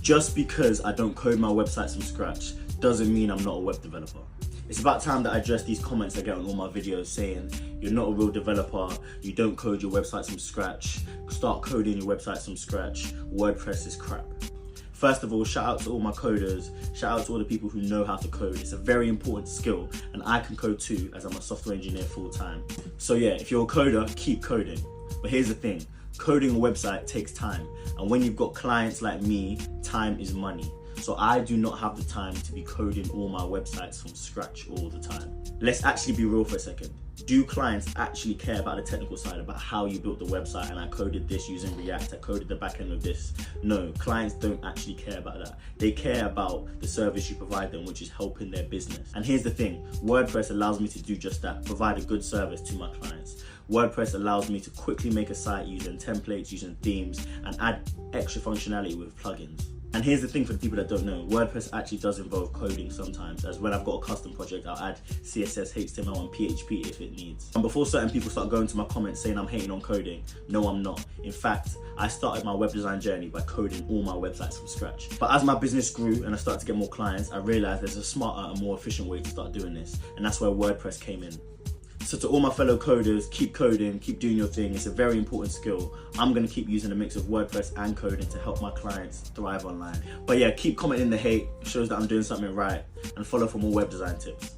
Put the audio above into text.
Just because I don't code my websites from scratch doesn't mean I'm not a web developer. It's about time that I address these comments I get on all my videos saying, you're not a real developer, you don't code your websites from scratch, start coding your websites from scratch, WordPress is crap. First of all, shout out to all my coders, shout out to all the people who know how to code. It's a very important skill, and I can code too, as I'm a software engineer full time. So yeah, if you're a coder, keep coding. But here's the thing, coding a website takes time, and when you've got clients like me, time is money. So I do not have the time to be coding all my websites from scratch all the time. Let's actually be real for a second. Do clients actually care about the technical side, about how you built the website and I coded this using React, I coded the back end of this? No, clients don't actually care about that. They care about the service you provide them, which is helping their business. And here's the thing, WordPress allows me to do just that, provide a good service to my clients. WordPress allows me to quickly make a site using templates, using themes, and add extra functionality with plugins. And here's the thing for the people that don't know, WordPress actually does involve coding sometimes, as when I've got a custom project, I'll add CSS, HTML, and PHP if it needs. And before certain people start going to my comments saying I'm hating on coding, no, I'm not. In fact, I started my web design journey by coding all my websites from scratch. But as my business grew and I started to get more clients, I realized there's a smarter and more efficient way to start doing this. And that's where WordPress came in. So to all my fellow coders, keep coding, keep doing your thing. It's a very important skill. I'm gonna keep using a mix of WordPress and coding to help my clients thrive online. But yeah, keep commenting the hate, it shows that I'm doing something right, and follow for more web design tips.